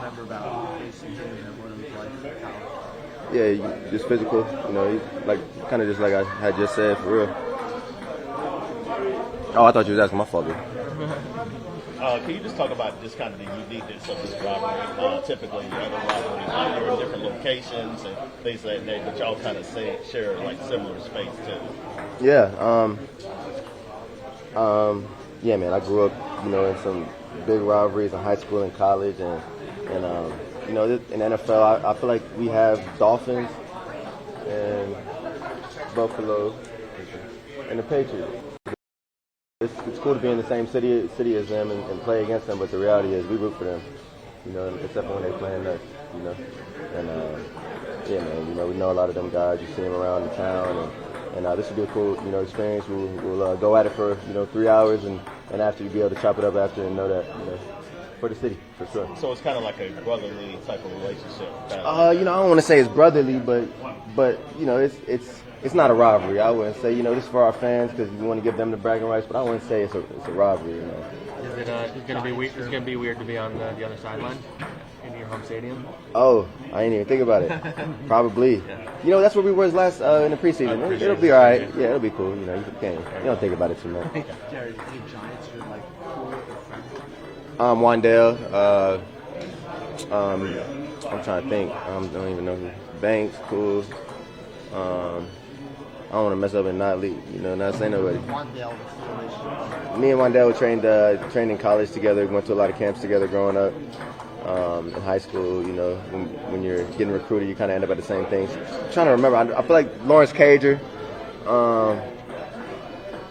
remember about facing him and what it was like in college? Yeah, just physical. He's like kind of just like I had just said, for real. Oh, I thought you was asking my father. Can you just talk about just kind of the uniqueness of this rivalry? Typically, other rivalries, you're in different locations and things like that, but y'all kind of share like similar space too. Yeah, yeah, man. I grew up, in some big rivalries in high school and college, and in NFL, I feel like we have Dolphins and Buffalo and the Patriots. It's cool to be in the same city as them and play against them, but the reality is we root for them, except for when they're playing us, And yeah, man, we know a lot of them guys. You see them around the town, and this will be a cool, experience. We'll go at it for 3 hours, and after you be able to chop it up after and know that for the city for sure. So it's kind of like a brotherly type of relationship. I don't want to say it's brotherly, but it's not a rivalry. I wouldn't say, this is for our fans because we want to give them the bragging rights, but I wouldn't say it's a rivalry. Is it going to be weird? Is it going to be weird to be on the other sideline in your home stadium? Oh, I didn't even think about it. Probably. Yeah. That's where we were last in the preseason. It'll be all right. Yeah, it'll be cool. You don't think about it too much. Garrett, any Giants you're like cool with or friends with? Wandale. I'm trying to think. I don't even know who. Banks, cool. I don't want to mess up and not say nobody. Me and Wandale trained in college together. Went to a lot of camps together growing up. In high school, when you're getting recruited, you kind of end up at the same things. I'm trying to remember. I feel like Lawrence Cager.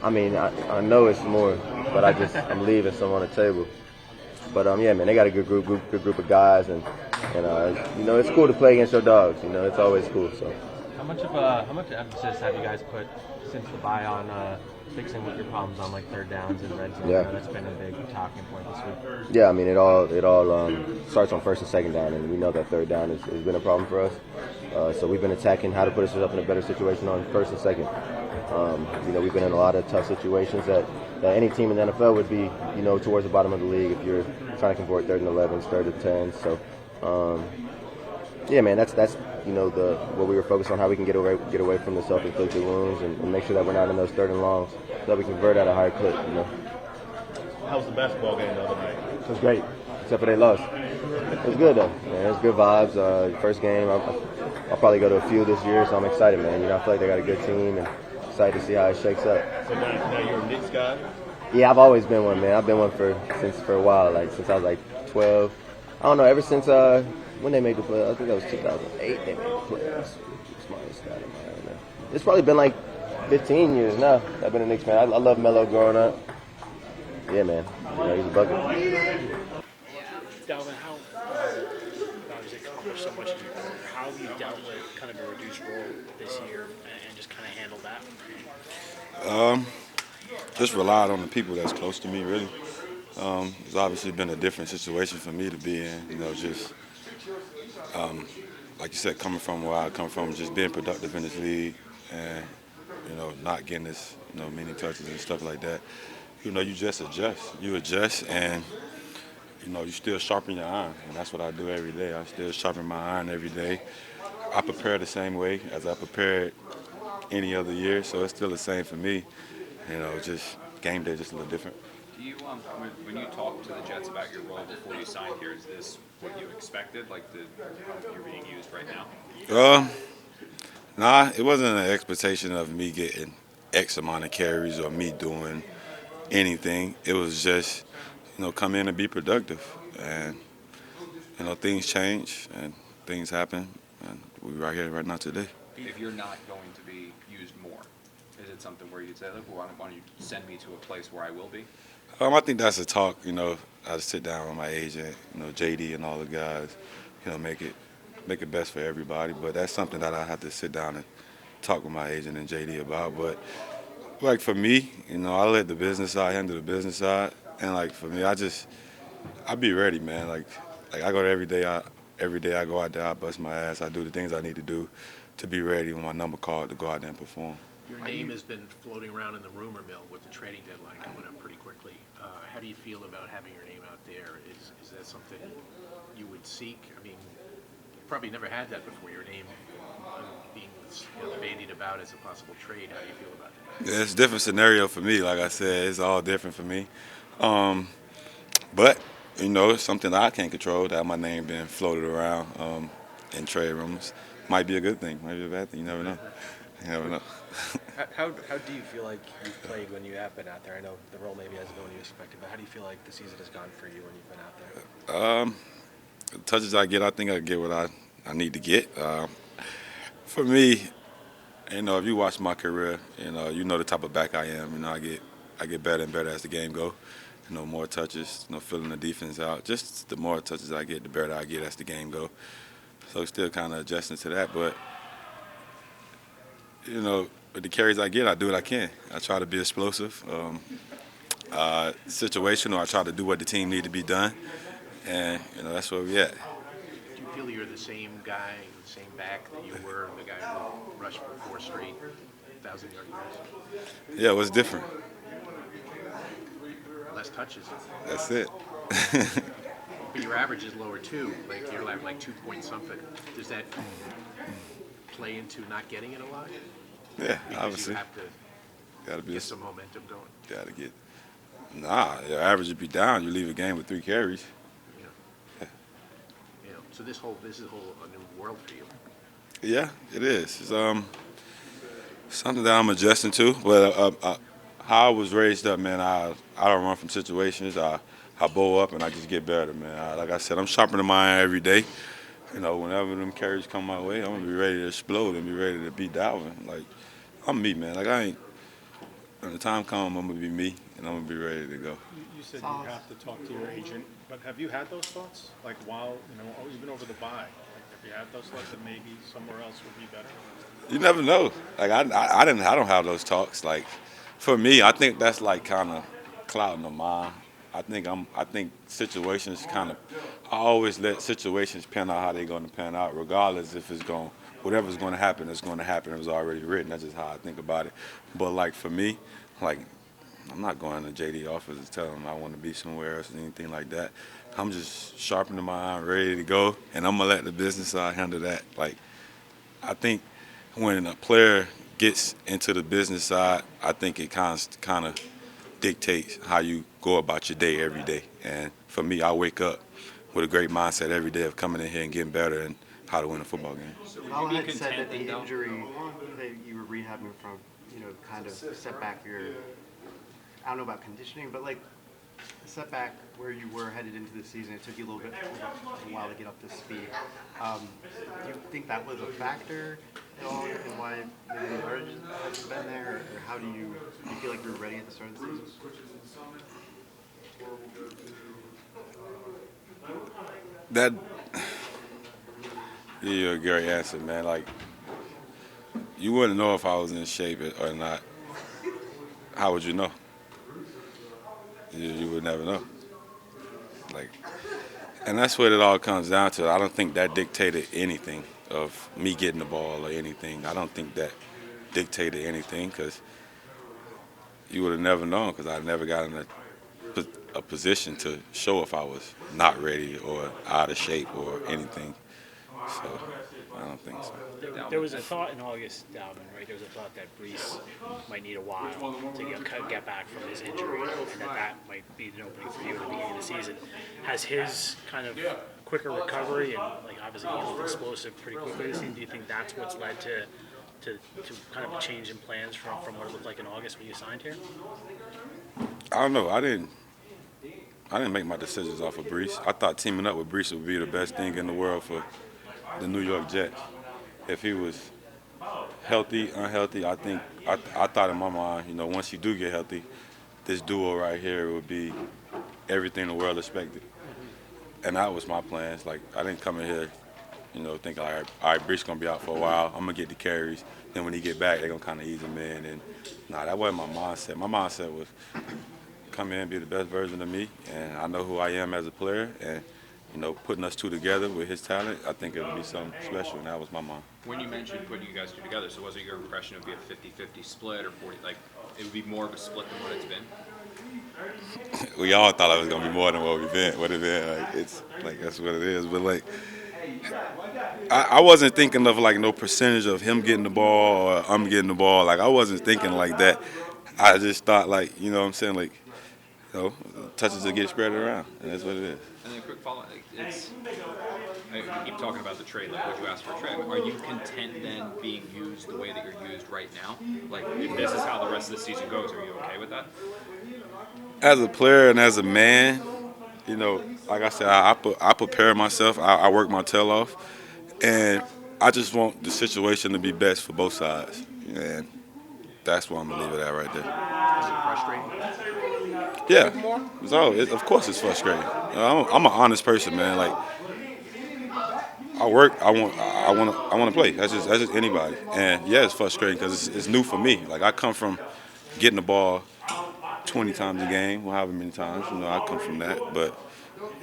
I know it's more, but I'm leaving some on the table. But yeah, man, they got a good group of guys, and it's cool to play against your dogs. It's always cool. So. How much emphasis have you guys put since the bye on fixing with your problems on like third downs and red zone? Yeah. That's been a big talking point this week. Yeah, it all starts on first and second down, and we know that third down has been a problem for us. So we've been attacking how to put ourselves in a better situation on first and second. We've been in a lot of tough situations that any team in the NFL would be, towards the bottom of the league if you're trying to convert third and 11s, third and 10s. So, yeah, man, that's what we were focused on, how we can get away from the self-inflicted wounds and make sure that we're not in those third and longs, so that we can convert at a higher clip. How was the basketball game the other night? It was great, except for they lost. It was good though, man. It was good vibes. First game, I'll probably go to a few this year, so I'm excited, man. I feel like they got a good team, and excited to see how it shakes up. So now you're a Knicks guy? Yeah, I've always been one, man. I've been one for a while, since I was 12. I don't know, ever since when they made the playoffs. I think that was 2008 they made the playoffs. Smartest guy in my head. It's probably been 15 years now that I've been a Knicks fan. I love Melo growing up. Yeah, man. He's a bucket. Dalvin, how obviously accomplished so much in your career. How have you dealt with kind of a reduced role this year and just kind of handled that? Just relied on the people that's close to me, really. It's obviously been a different situation for me to be in, like you said, coming from where I come from, just being productive in this league and, not getting this, many touches and stuff like that. You just adjust. You adjust and, you still sharpen your iron, and that's what I do every day. I still sharpen my iron every day. I prepare the same way as I prepared any other year, so it's still the same for me. Just game day just a little different. Do you, when you talk to the Jets about your role before you signed here, is this what you expected, how you're being used right now? Nah, it wasn't an expectation of me getting X amount of carries or me doing anything. It was just, come in and be productive. And, things change and things happen, and we're right here right now today. If you're not going to be used more, is it something where you'd say, look, why don't you send me to a place where I will be? I think that's a talk, I just sit down with my agent, JD and all the guys, make it best for everybody. But that's something that I have to sit down and talk with my agent and JD about. But for me, I let the business side handle the business side, and for me, I be ready, man. I go to every day I go out there, I bust my ass, I do the things I need to do to be ready when my number called to go out there and perform. Your name has been floating around in the rumor mill with the trading deadline coming up pretty quickly. How do you feel about having your name out there? Is that something you would would seek? I mean, you probably never had that before. Your name being bandied about as a possible trade. How do you feel about that? Yeah, it's a different scenario for me. Like I said, it's all different for me. But it's something that I can't control. That my name being floated around in trade rumors might be a good thing, might be a bad thing. You never know. You never know. How do you feel like you've played when you have been out there? I know the role maybe hasn't gone what you expected, but how do you feel like the season has gone for you when you've been out there? The touches I get, I think I get what I need to get. For me, if you watch my career, you know the type of back I am. I get better and better as the game go. More touches, filling the defense out. Just the more touches I get, the better I get as the game go. So still kind of adjusting to that, but with the carries I get, I do what I can. I try to be explosive, situational. I try to do what the team need to be done, and that's where we at. Do you feel you're the same guy, the same back that you were, the guy who rushed for 4 straight 1,000-yard runs? Yeah, what's different? Less touches. That's it. But your average is lower too. Like you're like 2 point something. Does that play into not getting it a lot? Yeah, Because obviously. you have to Gotta be get some momentum going. Gotta get. Your average would be down. You leave a game with 3 carries. So this is a new world for you. Yeah, it is. It's something that I'm adjusting to. But how I was raised up, man, I don't run from situations. I bow up and I just get better, man. Like I said, I'm sharpening my iron every day. Whenever them carries come my way, I'm gonna be ready to explode and be ready to beat Dalvin. Like, I'm me, man. Like, when the time comes, I'm gonna be me and I'm gonna be ready to go. You said you have to talk to your agent, but have you had those thoughts? Like while, even over the bye, have you had those thoughts that maybe somewhere else would be better? You never know. Like I don't have those talks. Like for me, I think that's like kind of clouding the mind. I think situations I always let situations pan out how they're going to pan out, regardless if whatever's going to happen is going to happen. It was already written. That's just how I think about it. But like for me, like I'm not going to JD office and telling him I want to be somewhere else or anything like that. I'm just sharpening my iron, ready to go, and I'm gonna let the business side handle that. Like I think when a player gets into the business side, I think it kind of dictates how you go about your day every day. And for me, I wake up with a great mindset every day of coming in here and getting better and how to win a football game. So would Lawson you be had said that content the then, injury that you were rehabbing from, kind of set back your, I don't know about conditioning, but like a setback where you were headed into the season, it took you a little while to get up to speed. Do you think that was a factor at all in why maybe the urge hasn't been there, or how do you feel like you were ready at the start of the season? That, you're a great answer, man. Like, you wouldn't know if I was in shape or not. How would you know? You would never know. Like, and that's what it all comes down to. I don't think that dictated anything of me getting the ball or anything. I don't think that dictated anything because you would have never known because I never got in a position to show if I was not ready or out of shape or anything. So I don't think so. There was a thought in August, Dalvin, right? There was a thought that Brees might need a while to get back from his injury, and that might be an opening for you at the beginning of the season. Has his kind of quicker recovery and obviously he was explosive pretty quickly this season, do you think that's what's led to kind of a change in plans from what it looked like in August when you signed here? I don't know. I didn't make my decisions off of Brees. I thought teaming up with Brees would be the best thing in the world for the New York Jets. If he was healthy, unhealthy, I thought in my mind, once you do get healthy, this duo right here would be everything the world expected. And that was my plans. Like, I didn't come in here, thinking, all right, Brees going to be out for a while. I'm going to get the carries. Then when he get back, they're going to kind of ease him in. And, that wasn't my mindset. My mindset was come in and be the best version of me. And I know who I am as a player. And, putting us two together with his talent, I think it would be something special. And that was my mind. When you mentioned putting you guys two together, so was it your impression it would be a 50-50 split or 40? Like, it would be more of a split than what it's been? we all thought it was gonna be more than what it's been. Like it's like that's what it is. But like I wasn't thinking of like no percentage of him getting the ball or I'm getting the ball. Like I wasn't thinking like that. I just thought like what I'm saying, like touches will get spread around, and that's what it is. And then a quick follow-up, we keep talking about the trade, like would you ask for a trade? Are you content then being used the way that you're used right now? Like if this is how the rest of the season goes, are you okay with that? As a player and as a man, like I said, I prepare myself. I work my tail off, and I just want the situation to be best for both sides, and that's where I'm gonna leave it at right there. Is it frustrating? Yeah, of course it's frustrating. I'm an honest person, man. Like I work, I want to play. That's just anybody, and yeah, it's frustrating because it's new for me. Like I come from getting the ball 20 times a game, or however many times. I come from that. But,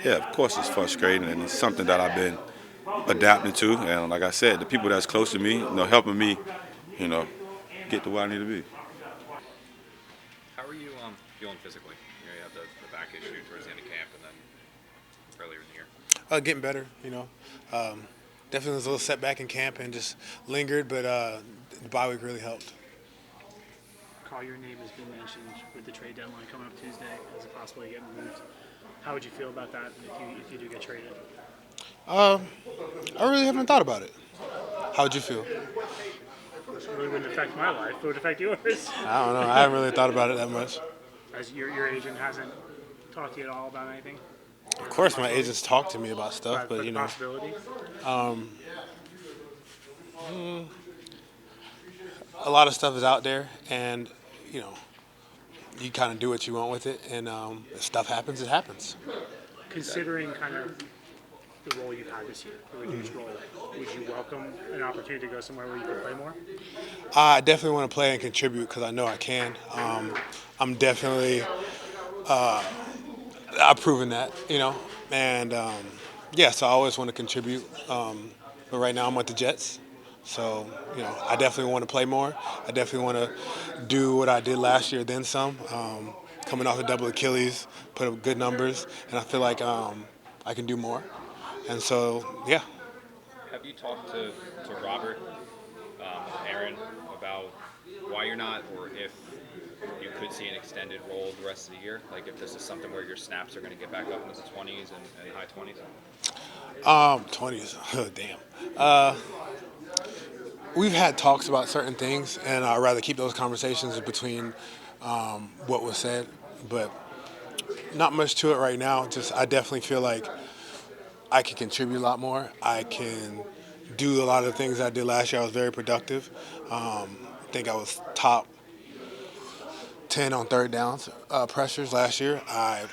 yeah, of course it's frustrating, and it's something that I've been adapting to. And like I said, the people that's close to me, helping me, get to where I need to be. How are you feeling physically? You had the back issue towards the end of camp and then earlier in the year. Getting better, Definitely was a little setback in camp and just lingered, but the bye week really helped. Carl, your name has been mentioned with the trade deadline coming up Tuesday as a possibility of getting moved. How would you feel about that if you do get traded? I really haven't thought about it. How would you feel? It really wouldn't affect my life. It would affect yours. I don't know. I haven't really thought about it that much. As your agent hasn't talked to you at all about anything? Of course, my agents talk to me about stuff, but possibility? A lot of stuff is out there, and you kind of do what you want with it, and if stuff happens, it happens. Considering kind of the role you've had this year, the reduced role, would you welcome an opportunity to go somewhere where you can play more? I definitely want to play and contribute because I know I can. I'm definitely I've proven that, and so I always want to contribute. But right now I'm with the Jets, so I definitely want to play more. I definitely want to do what I did last year, then some. Coming off a double Achilles, put up good numbers, and I feel like I can do more. And so, yeah. Have you talked to Robert, Aaron, about why you're not, or if you could see an extended role the rest of the year? Like if this is something where your snaps are going to get back up into the 20s and high 20s? 20s, damn. We've had talks about certain things, and I'd rather keep those conversations between what was said, but not much to it right now. Just I definitely feel like I can contribute a lot more. I can do a lot of the things I did last year. I was very productive. I think I was top 10 on third downs pressures last year. I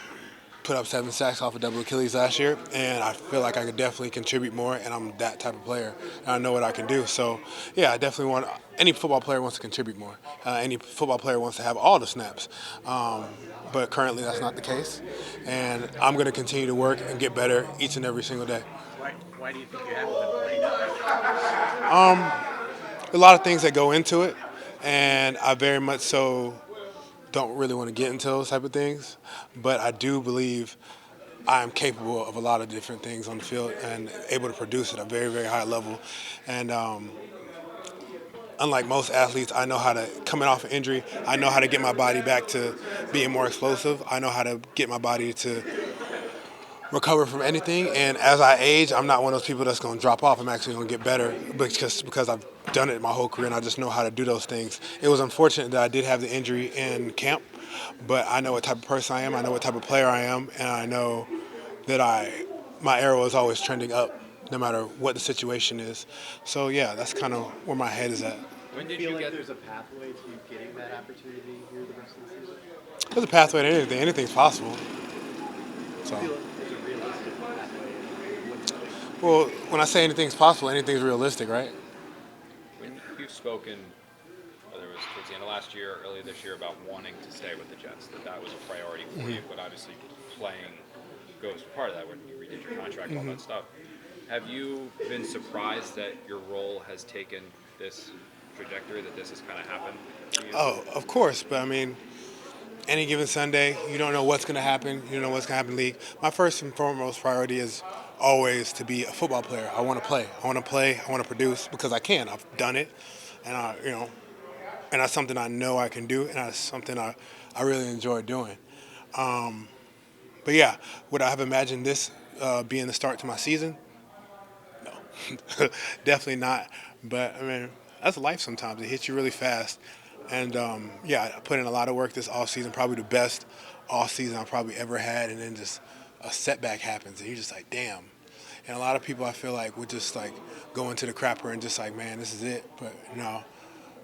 put up 7 sacks off a double Achilles last year, and I feel like I could definitely contribute more, and I'm that type of player, and I know what I can do. So, yeah, I definitely want – any football player wants to contribute more. Any football player wants to have all the snaps. But currently that's not the case, and I'm going to continue to work and get better each and every single day. Why do you think you haven't been playing? A lot of things that go into it, and I very much so don't really want to get into those type of things, but I do believe I am capable of a lot of different things on the field and able to produce at a very, very high level. And unlike most athletes, I know how to, coming off an injury, I know how to get my body back to being more explosive. I know how to get my body to recover from anything. And as I age, I'm not one of those people that's going to drop off. I'm actually going to get better because I've done it my whole career and I just know how to do those things. It was unfortunate that I did have the injury in camp, but I know what type of person I am. I know what type of player I am, and I know that my arrow is always trending up, no matter what the situation is. So yeah, that's kind of where my head is at. When did you feel like there's a pathway to getting that opportunity here the rest of the season? There's a pathway to anything. Anything's possible. So. I feel like there's a realistic pathway. Well, when I say anything's possible, anything's realistic, right? When you've spoken, whether it was towards the end of last year, early this year, about wanting to stay with the Jets, that was a priority for you, but obviously playing goes part of that when you redid your contract, all that stuff. Have you been surprised that your role has taken this trajectory, that this has kind of happened to you? Oh, of course, but I mean, any given Sunday, you don't know what's going to happen. You don't know what's going to happen in the league. My first and foremost priority is always to be a football player. I want to play. I want to play. I want to produce because I can. I've done it, and and that's something I know I can do, and that's something I really enjoy doing. But yeah, would I have imagined this being the start to my season? No, definitely not. But I mean, that's life sometimes. It hits you really fast. And yeah, I put in a lot of work this offseason, probably the best offseason I've probably ever had. And then just a setback happens, and you're just like, damn. And a lot of people I feel like would just like go into the crapper and just like, man, this is it. But no,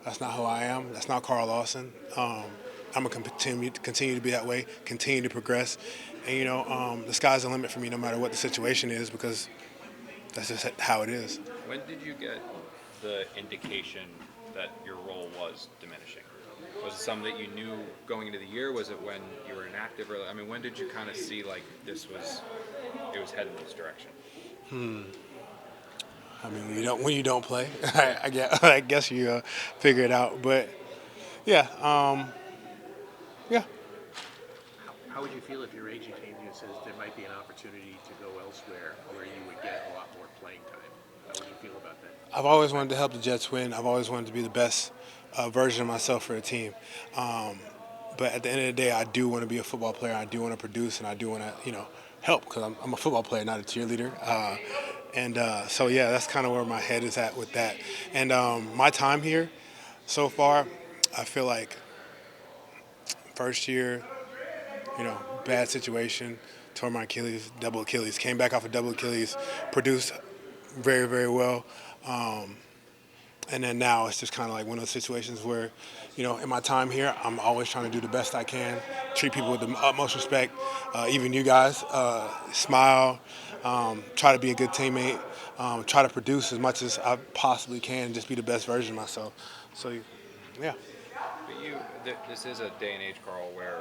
that's not who I am. That's not Carl Lawson. I'm going to continue to be that way, continue to progress. And, the sky's the limit for me no matter what the situation is because that's just how it is. When did you get the indication that your role was diminishing? Was it something that you knew going into the year? Was it when you were inactive? I mean, when did you kind of see like it was heading in this direction? I mean, when you don't play, I guess you figure it out. But yeah, yeah. How would you feel if your agent came to you and says there might be an opportunity to go elsewhere where you would get a lot more playing time? How would you feel about that? I've always wanted to help the Jets win. I've always wanted to be the best version of myself for the team. But at the end of the day, I do want to be a football player. I do want to produce, and I do want to, help because I'm a football player, not a cheerleader. So, yeah, that's kind of where my head is at with that. And my time here so far, I feel like first year, bad situation, tore my Achilles, double Achilles, came back off a double Achilles, produced very, very well. And then now it's just kind of like one of those situations where, in my time here, I'm always trying to do the best I can, treat people with the utmost respect, even you guys, smile, try to be a good teammate, try to produce as much as I possibly can, just be the best version of myself. So, yeah. But this is a day and age, Carl, where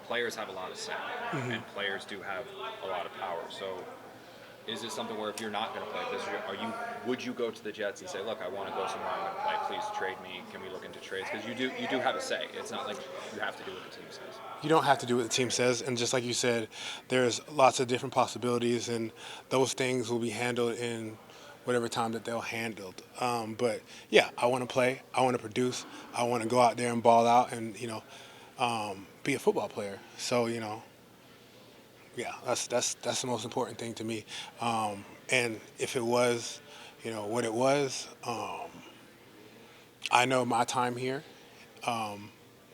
players have a lot of say, and players do have a lot of power. So is this something where if you're not going to play this year, would you go to the Jets and say, look, I want to go somewhere, I'm going to play, please trade me, can we look into trades? Because you do have a say. It's not like you have to do what the team says. You don't have to do what the team says, and just like you said, there's lots of different possibilities, and those things will be handled in whatever time that they'll handle. But yeah, I want to play, I want to produce, I want to go out there and ball out and, be a football player. So, yeah, that's the most important thing to me. And if it was, what it was, I know my time here, I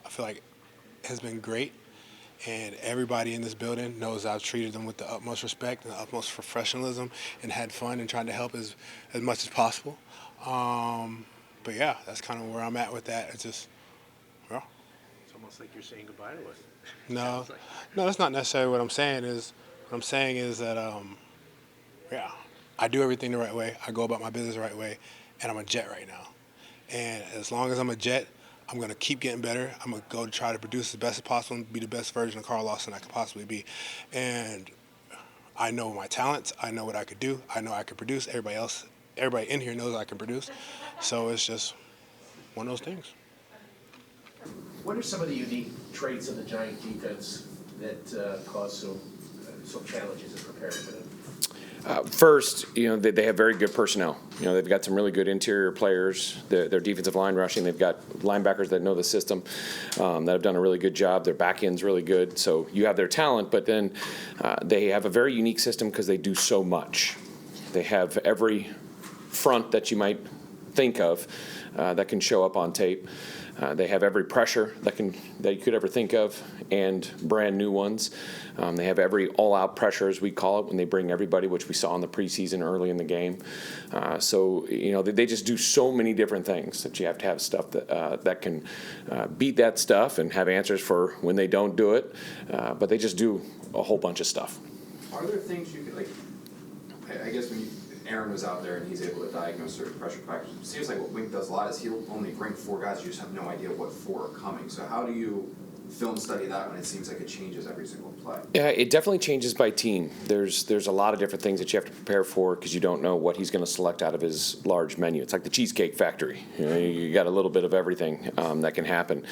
feel like has been great. And everybody in this building knows I've treated them with the utmost respect and the utmost professionalism and had fun and tried to help as much as possible. But yeah, that's kind of where I'm at with that. It's just, well. It's almost like you're saying goodbye to us. No, that's not necessarily what I'm saying. What I'm saying is that, yeah, I do everything the right way. I go about my business the right way, and I'm a Jet right now. And as long as I'm a Jet, I'm going to keep getting better. I'm going to go to try to produce as best as possible and be the best version of Carl Lawson I could possibly be. And I know my talents. I know what I could do. I know I could produce. Everybody in here knows I can produce. So it's just one of those things. What are some of the unique traits of the Giant defense that cause some challenges in preparing for them? First, they have very good personnel. They've got some really good interior players. Their defensive line rushing. They've got linebackers that know the system, that have done a really good job. Their back end's really good. So you have their talent, but then they have a very unique system because they do so much. They have every front that you might think of that can show up on tape. They have every pressure that you could ever think of, and brand new ones. They have every all-out pressure, as we call it, when they bring everybody, which we saw in the preseason early in the game. So they just do so many different things that you have to have stuff that can beat that stuff and have answers for when they don't do it. But they just do a whole bunch of stuff. Are there things you could, I guess when Aaron was out there and he's able to diagnose certain pressure factors, it seems like what Wink does a lot is he'll only bring 4 guys, you just have no idea what 4 are coming. So how do you film study that when it seems like it changes every single play? Yeah, it definitely changes by team. There's a lot of different things that you have to prepare for because you don't know what he's going to select out of his large menu. It's like the Cheesecake Factory. You got a little bit of everything that can happen.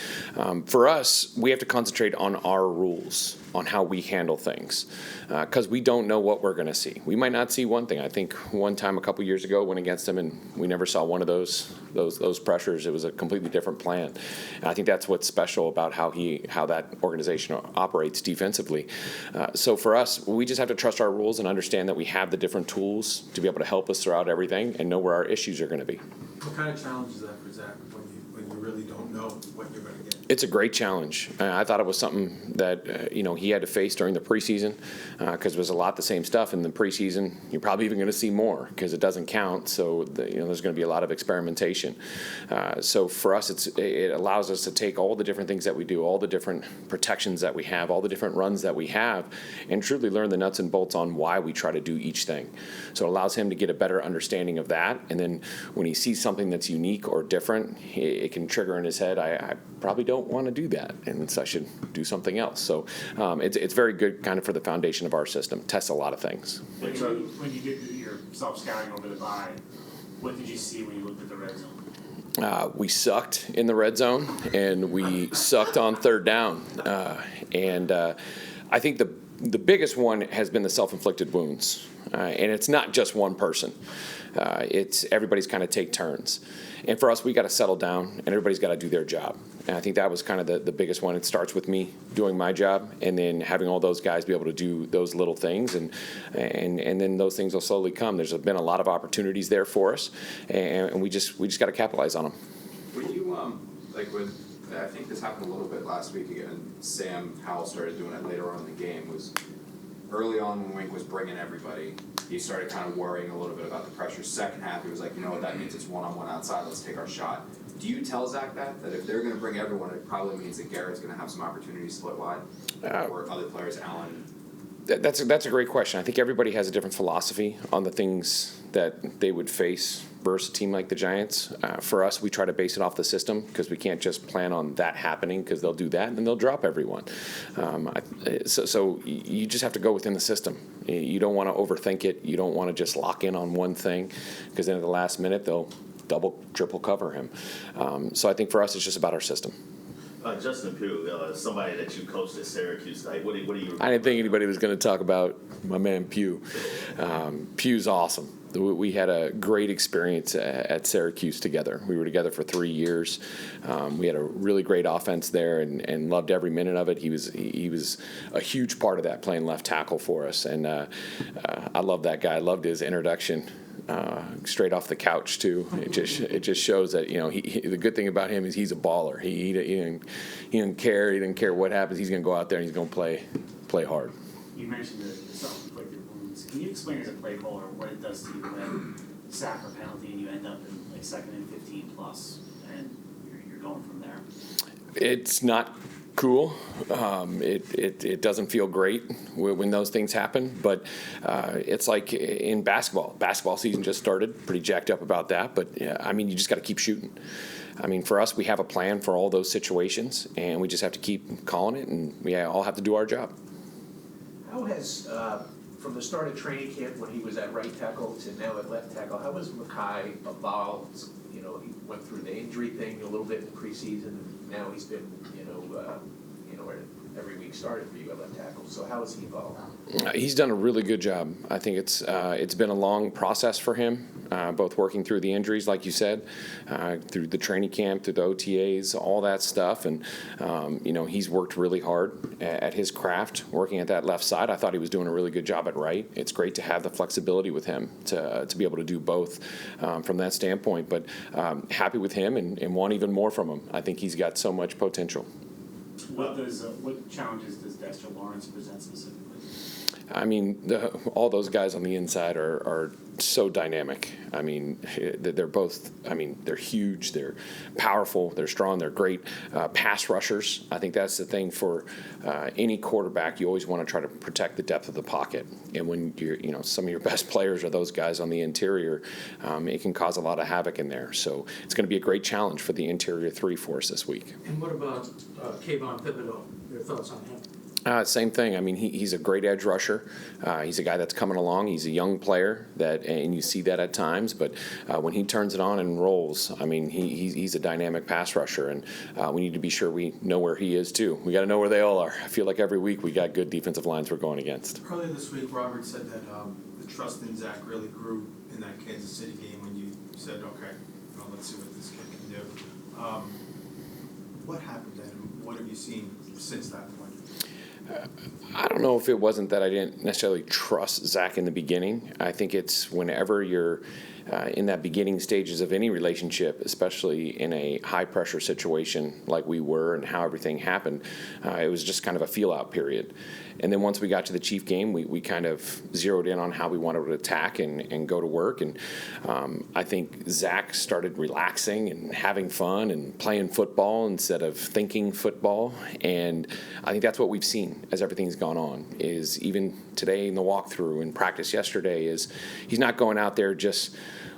For us, we have to concentrate on our rules, on how we handle things, because we don't know what we're going to see. We might not see one thing. I think one time a couple years ago went against him, and we never saw one of those pressures. It was a completely different plan. And I think that's what's special about how that organization operates defensively. So for us, we just have to trust our rules and understand that we have the different tools to be able to help us throughout everything and know where our issues are going to be. What kind of challenge is that for Zach when you really don't know what you're going to get? It's a great challenge. I thought it was something that he had to face during the preseason because it was a lot the same stuff in the preseason. You're probably even going to see more because it doesn't count. So there's going to be a lot of experimentation. So for us, it allows us to take all the different things that we do, all the different protections that we have, all the different runs that we have, and truly learn the nuts and bolts on why we try to do each thing. So it allows him to get a better understanding of that. And then when he sees something that's unique or different, it can trigger in his head, I probably don't want to do that, and so I should do something else. So it's very good kind of for the foundation of our system. Tests a lot of things. When you did your self-scouting over the bye, what did you see when you looked at the red zone? We sucked in the red zone, and we sucked on third down. And I think the biggest one has been the self-inflicted wounds. And it's not just one person. It's everybody's kind of take turns. And for us, we got to settle down, and everybody's got to do their job. And I think that was kind of the biggest one. It starts with me doing my job, and then having all those guys be able to do those little things, and then those things will slowly come. There's been a lot of opportunities there for us, and we just got to capitalize on them. Were you I think this happened a little bit last week again. Sam Howell started doing it later on in the game. Was early on when Wink was bringing everybody, he started kind of worrying a little bit about the pressure. Second half, he was like, you know what, that means it's one-on-one outside. Let's take our shot. Do you tell Zach that if they're going to bring everyone, it probably means that Garrett's going to have some opportunities split wide, or other players, Allen? That's a great question. I think everybody has a different philosophy on the things that they would face versus a team like the Giants. For us, we try to base it off the system because we can't just plan on that happening because they'll do that and then they'll drop everyone. So you just have to go within the system. You don't want to overthink it. You don't want to just lock in on one thing because then at the last minute they'll double, triple cover him. So I think for us it's just about our system. Justin Pugh, somebody that you coached at Syracuse, what do you? I didn't think anybody was going to talk about my man Pugh. Pugh's awesome. We had a great experience at Syracuse together. We were together for 3 years. We had a really great offense there and loved every minute of it. He was a huge part of that, playing left tackle for us. And I love that guy. I loved his introduction. Straight off the couch too. It just shows that the good thing about him is he's a baller. He didn't care. He didn't care what happens. He's going to go out there and he's going to play hard. You mentioned the self-inflicted wounds. Can you explain as a play caller what it does to you when sack or penalty and you end up in like 2nd and 15 plus and you're going from there? It's not cool. It doesn't feel great when those things happen, but it's like in basketball. Basketball season just started, pretty jacked up about that, but you just got to keep shooting. For us, we have a plan for all those situations, and we just have to keep calling it, and we all have to do our job. How has, from the start of training camp when he was at right tackle to now at left tackle, how has Mekhi evolved? He went through the injury thing a little bit in the preseason, and now he's been, every week started for you at left tackle. So how has he evolved? He's done a really good job. I think it's been a long process for him, both working through the injuries, like you said, through the training camp, through the OTAs, all that stuff. And, he's worked really hard at his craft, working at that left side. I thought he was doing a really good job at right. It's great to have the flexibility with him to be able to do both from that standpoint. But happy with him and want even more from him. I think he's got so much potential. What challenges does Dexter Lawrence present specifically? I mean, all those guys on the inside are so dynamic. I mean, they're both, I mean, they're huge, they're powerful, they're strong, they're great pass rushers. I think that's the thing for any quarterback. You always want to try to protect the depth of the pocket. And when some of your best players are those guys on the interior, it can cause a lot of havoc in there. So it's going to be a great challenge for the interior three for us this week. And what about Kayvon Thibodeau? Your thoughts on him? Same thing. I mean, he's a great edge rusher. He's a guy that's coming along. He's a young player and you see that at times. But when he turns it on and rolls, I mean, he's a dynamic pass rusher, and we need to be sure we know where he is too. We got to know where they all are. I feel like every week we got good defensive lines we're going against. Earlier this week, Robert said that the trust in Zach really grew in that Kansas City game when you said, okay, let's see what this kid can do. What happened then? What have you seen since that point? I don't know if it wasn't that I didn't necessarily trust Zach in the beginning. I think it's whenever you're in that beginning stages of any relationship, especially in a high-pressure situation like we were and how everything happened, it was just kind of a feel-out period. And then once we got to the Chief game, we kind of zeroed in on how we wanted to attack and go to work. And I think Zach started relaxing and having fun and playing football instead of thinking football. And I think that's what we've seen as everything's gone on, is even today in the walkthrough and practice yesterday, is he's not going out there just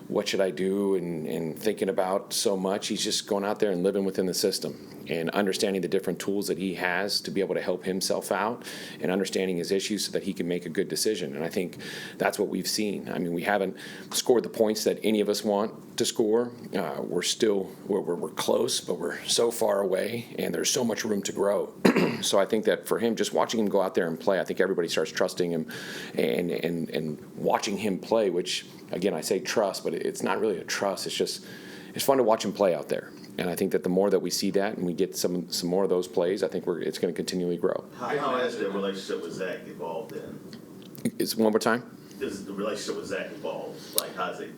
what should I do and thinking about so much. He's just going out there and living within the system and understanding the different tools that he has to be able to help himself out and understanding his issues so that he can make a good decision. And I think that's what we've seen. I mean, we haven't scored the points that any of us want to score. We're close, but we're so far away, and there's so much room to grow. So I think that for him, just watching him go out there and play, I think everybody starts trusting him and watching him play, which, again, I say trust, but it's not really a trust. It's fun to watch him play out there. And I think that the more that we see that and we get some more of those plays, I think it's going to continually grow. How has the relationship with Zach evolved then? One more time? Does the relationship with Zach evolve? Like, how does it,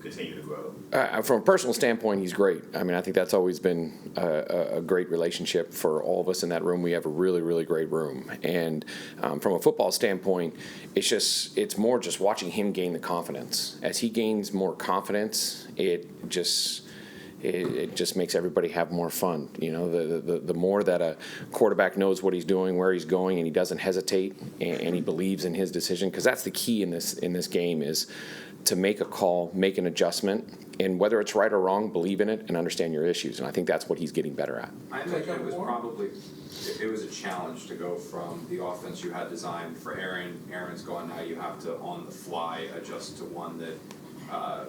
continue to grow? From a personal standpoint, he's great. I mean, I think that's always been a great relationship for all of us in that room. We have a really, really great room. And from a football standpoint, it's more just watching him gain the confidence. As he gains more confidence, it just makes everybody have more fun. The more that a quarterback knows what he's doing, where he's going, and he doesn't hesitate, and he believes in his decision, because that's the key in this game, is to make a call, make an adjustment, and whether it's right or wrong, believe in it and understand your issues. And I think that's what he's getting better at. I imagine it was a challenge to go from the offense you had designed for Aaron. Aaron's gone now. You have to, on the fly, adjust to one that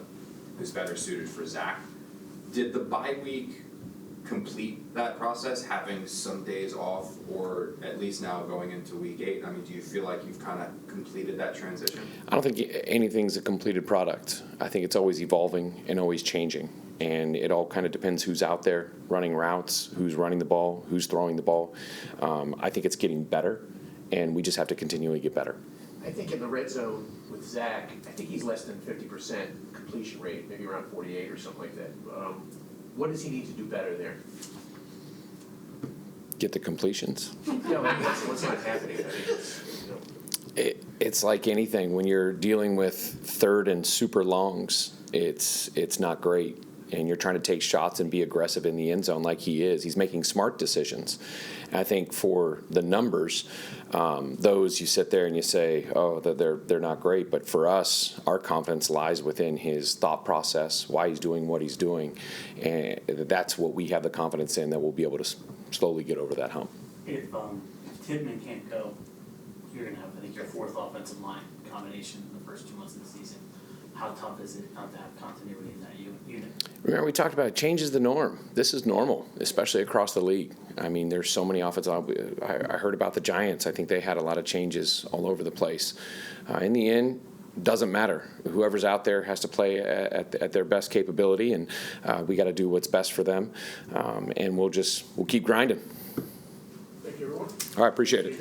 is better suited for Zach. Did the bye week complete that process, having some days off, or at least now going into week 8? I mean, do you feel like you've kind of completed that transition? I don't think anything's a completed product. I think it's always evolving and always changing. And it all kind of depends who's out there running routes, who's running the ball, who's throwing the ball. I think it's getting better, and we just have to continually get better. I think in the red zone with Zach, I think he's less than 50% completion rate, maybe around 48 or something like that. What does he need to do better there? Get the completions. Yeah, what's not happening? It's like anything. When you're dealing with third and super longs, it's not great. And you're trying to take shots and be aggressive in the end zone like he is. He's making smart decisions. And I think for the numbers, those you sit there and you say, oh, they're not great. But for us, our confidence lies within his thought process, why he's doing what he's doing. And that's what we have the confidence in, that we'll be able to slowly get over that hump. If Tippmann can't go, you're going to have, I think, your fourth offensive line combination in the first 2 months of the season. How tough is it not to have continuity in that unit? Remember, we talked about it changes the norm. This is normal, especially across the league. I mean, there's so many offensive. I heard about the Giants. I think they had a lot of changes all over the place. In the end, doesn't matter. Whoever's out there has to play at their best capability, and we got to do what's best for them. And we'll keep grinding. Thank you, everyone. All right, appreciate it.